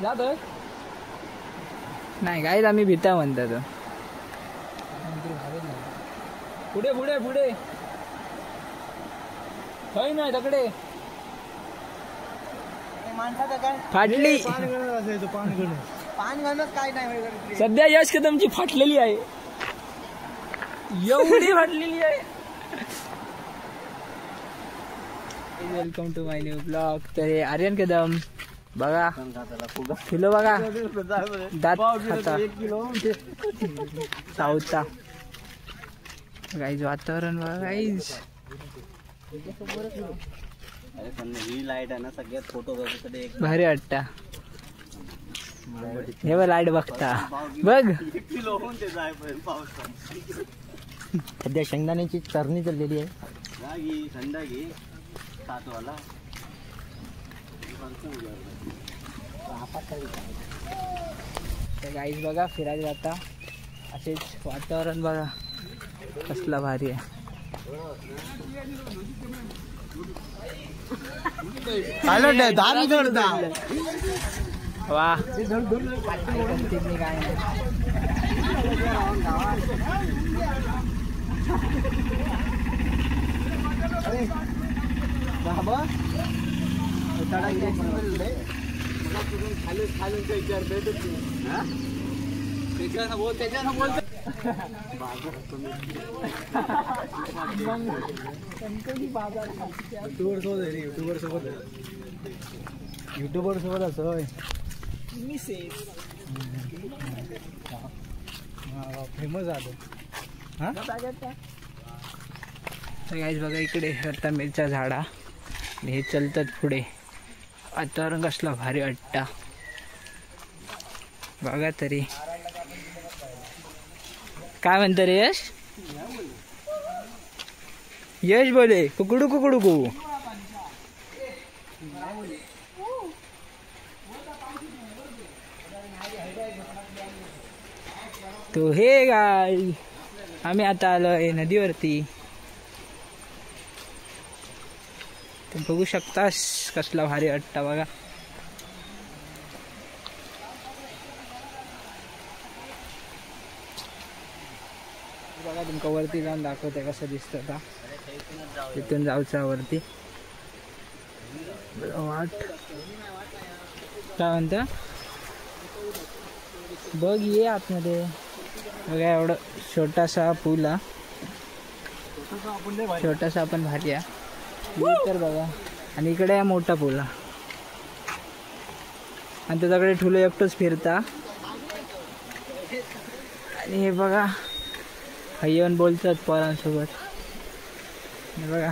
जातोय नाही गाईज आम्ही भीता म्हणतात. पुढे पुढे पुढे काही नाही तकडे फाटली. सध्या यश कदमची फाटलेली आहे, एवढी फाटलेली आहे. Welcome to my new blog. तर आर्यन कदम बघा किलो बघा दात खाता साऊथचा. गाईज वातावरण बघा गाईज. ही लाईट आहे ना सगळ्यात फोटो भारी वाटता. हे बघ लाईट बघता बघ. सध्या शेंगदाण्याची चरणी चाललेली आहे. थंड घे 7 वाला. गाईज बघा फिरायला जाता असेच वातावरण बघा कसला भारी आहे. वा काय युट्यूबर सोबत असं फेमस झालं. गाईज बघा इकडे आता मिरच्या झाडा हे चलतात पुढे. वातावरण कसला भारी वाटता बघा. तरी काय म्हणतं रे यश? यश बोले कुकडू कुकडू कू. तो हे गाय आम्ही आता आलोय नदीवरती. तुम्ही बघू शकतास कसला भारी वाटता बघा. बघा तुमका वरती जाऊन दाखवते कसं दिसतं आता. तिथून जाऊचा वरती वाट काय म्हणता बघ. ये आतमध्ये बघा एवढं छोटासा पूल हा. छोटासा पण भारी आहे तर बघा. आणि इकडे आहे मोठा पूल हा. आणि त्याच्याकडे ठुलं एकटंच फिरता. आणि हे बघा येऊन बोलतात पोरांसोबत. बघा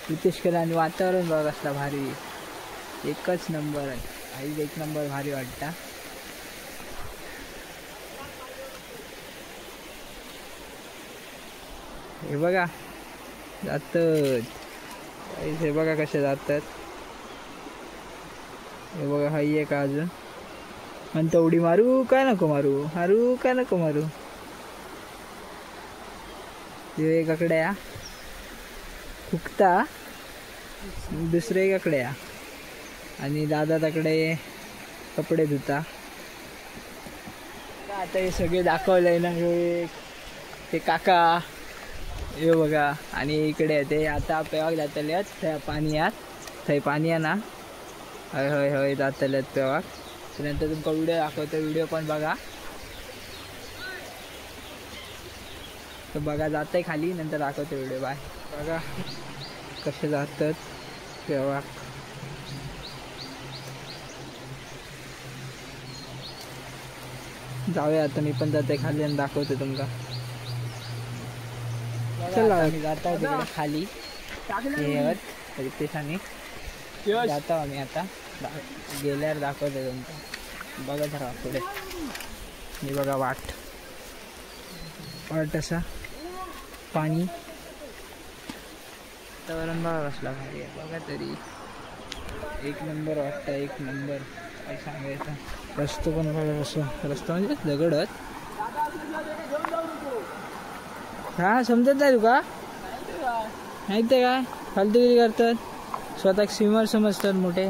रितेश केला. आणि वातावरण बघा कसला भारी एकच नंबर आहे. आई एक नंबर भारी वाटता. हे बघा जातात. हे बघा कसे जातात. हे बघा हाई आहे का अजून म्हणतो उडी मारू काय नको मारू मारू काय नको मारू. एकाकडे फुकता दुसरे एकाकडे आणि दादा तकडे कपडे धुता. आता हे सगळे दाखवलंय ना. ते काका हे बघा. आणि इकडे ते आता पेवाक जातलेत पाणी यात थंय पाणी आहे ना. हय हय हय जातलेत पेवाक. नंतर तुमका व्हिडिओ दाखवतो. व्हिडिओ पण बघा. तर बघा जातंय खाली नंतर दाखवतो व्हिडिओ. बाय. बघा कसे जातात पेवाक. जाऊया आता मी पण जाते खाली आणि दाखवते तुमका. चला आम्ही जातो तिकडे खाली रितेशाने जातो आम्ही आता. गेल्यावर दाखवते तुमका. बघत राहा पुढे. मी बघा वाट असा पाणी वातावरण बघा कसला भारी आहे बघा. तरी एक नंबर वाटतं एक नंबर. काय सांगायचं. रस्तो पण बघा कसं. रस्ता म्हणजे दगडच हा समजत नाही तुका माहिती आहे काय. फालतूगिरी करतात स्वतः स्विमर समजतात मोठे.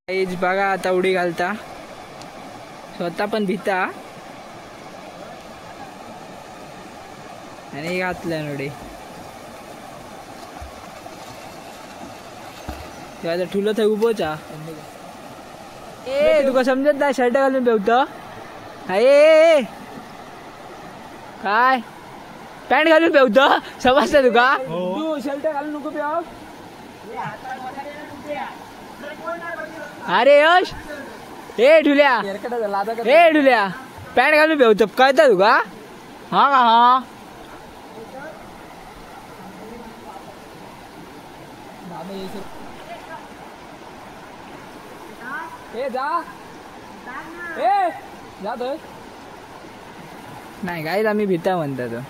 गाईज बघा आता उडी घालता, स्वतः पण भिता आणि घातल्या उडी. तेव्हा ठुलं थंय उभोच हा. ए तुका समजत नाही शर्ट घालून पेवत ए काय पॅन्ट घालून पेवत समजतं तुका. तू शर्ट घालून नको पेव. अरे यश ए ढुल्या ए ढुल्या पॅन्ट घालून पेवत कळतं तुका. हा का हा ए जा ए जातोय नाही गाईज आम्ही भीता म्हणतात.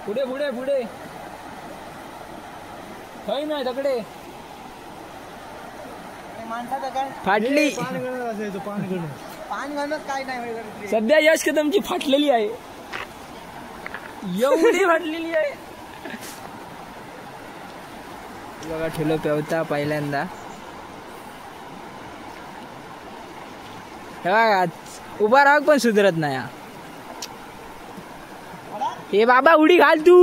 पुढे पुढे पुढे काही नाही तकडे फाटली. सध्या यश कदमची फाटलेली आहे, एवढी फाटलेली आहे बघा. ठुलो पेवता पहिल्यांदा बघा, उभा राहा पण सुधरत नाही. हे बाबा उडी घाल तू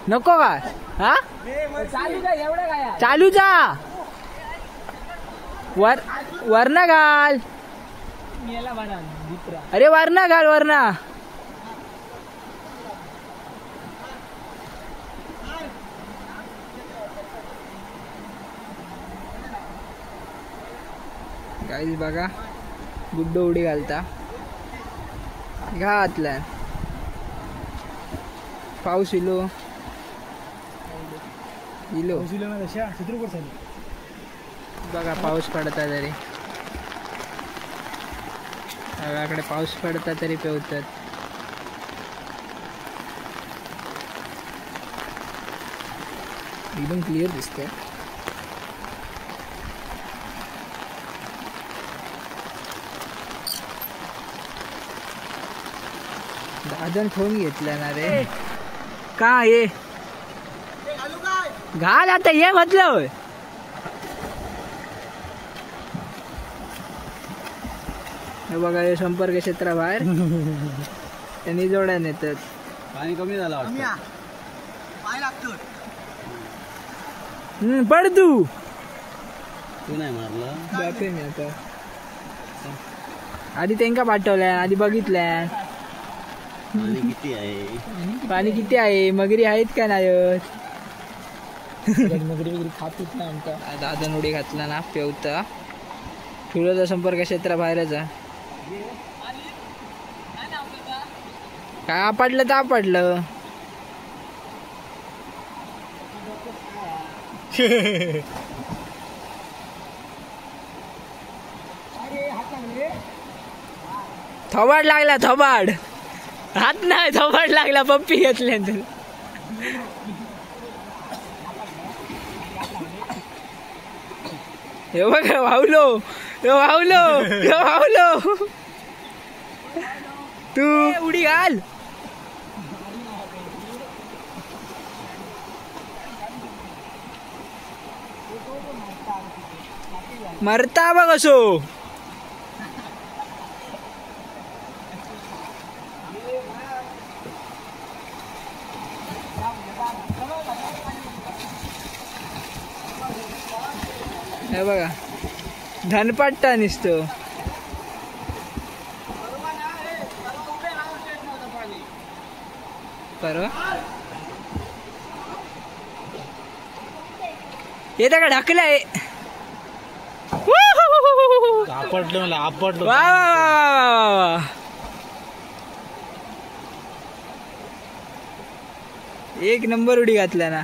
नको का. हा चालू जा एवढं काय चालू जा वरना घाल. अरे वरना घाल वरना. गाईज बघा गुड्डो उडी घालता घातला. पाऊस इलो इलो बघा पाऊस पडता तरी गावाकडे पाऊस पडता तरी पेवतात. एकदम क्लिअर दिसते. दादन ठेवून घेतला ना रे. काय ये घाल आता ये म्हटलं. हे बघा हे संपर्क क्षेत्राबाहेर त्यांनी जोड्या नेतात. पाणी कमी झाला पड तू तू नाही मारला. जाते मी आता. आधी त्यांका पाठवल्या आधी बघितल्या पाणी किती आहे. पाणी किती आहे मगरी आहेत का नाही. मगरी वगैरे खातच ना आमचा. दादन उडी घातला ना पेवता. ठुलोचा संपर्क क्षेत्राबाहेरच आहे. काय आपडलं तर आपडलं. थोबाड लागला थोबाड. हात नाही थोबाड लागला पप्पी घेतल्यानंतर. हे बघा वावलो वावलो वावलो. तू उडी घाल. मरता बघ असो. हे बघा धनपट्टा निसतो. परवा येता का ढकलाय. आपटलं आपटलं. वा वा वा वा. एक नंबर उडी घातला ना.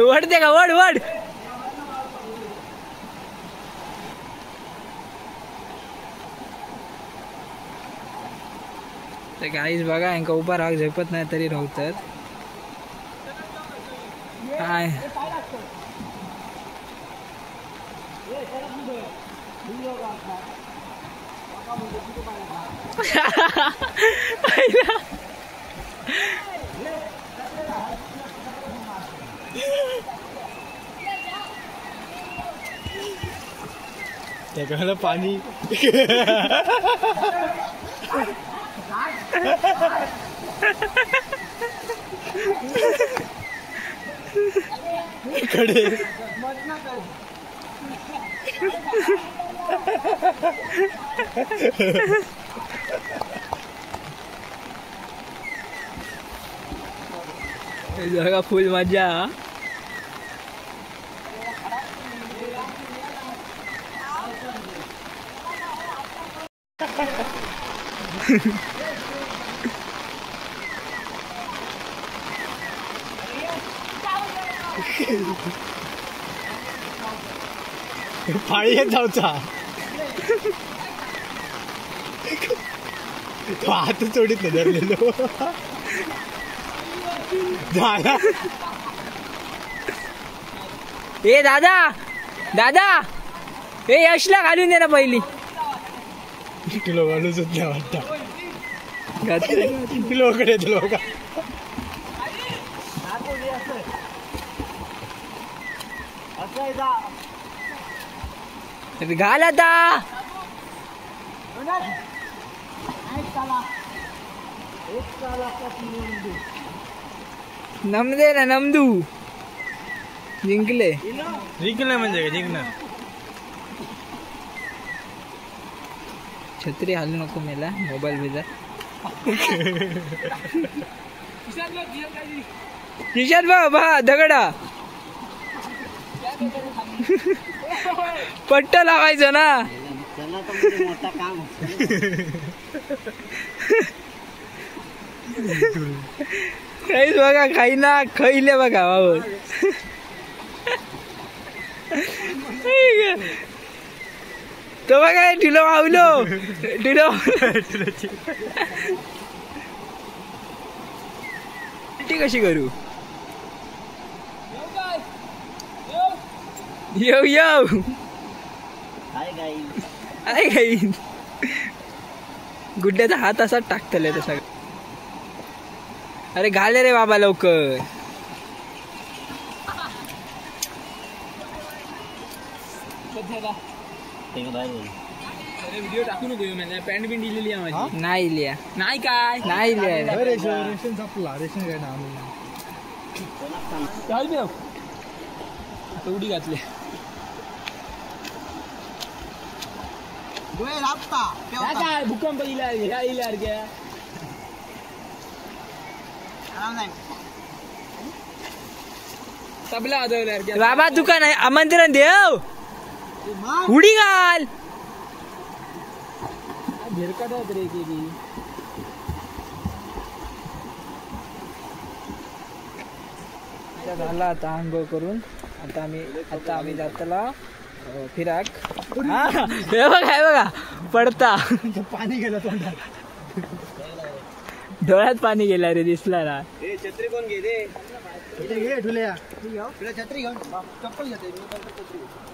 वडते का वड वड. तर काहीच बघा यांका उभा राग झेपत नाही तरी राहतात काय त्याला पाणी कडे जगा फुल मजा पाळी येत जाऊचा तो हात चोडीत नाही धरलेलो झाला ए दादा दादा ए यशला घालून दे ना पहिली किलो घालूच नाही वाटतं किलोकडे दिलो का घाल आता नमदे ना नमदू जिंकले जिंकलं म्हणजे जिंकणार छत्री हालू नको मेला मोबाईल बिजा किशात बा दगडा पट्ट लावायचं ना मोठा काम काहीच बघा काही ना खैले बघा बाबा तो बघा ढिलो मावलो ढिलो ती कशी करू येऊ येऊ आहे काही गुड्ड्याचा हात असाच टाकतले तसा अरे घाले रे बाबा लवकर व्हिडिओ टाकू नको म्हणजे पॅन्ट बिंट दिलेली आहे माझी नाही लिया नाही काय नाही लिया रेशन संपला रेशन काय ना उडी घातली काय भूकंप तबला बाबा तुका नाही आमंत्रण देव उडी घाल झिरकट रे केली झाला आता आंघोळ करून आता आम्ही जातला फिराक हे बघा पडता पाणी गेलं तोंडात डोळ्यात पाणी गेला रे दिसला ना छत्री कोण घे रे छत्री घेऊन चप्पल घेते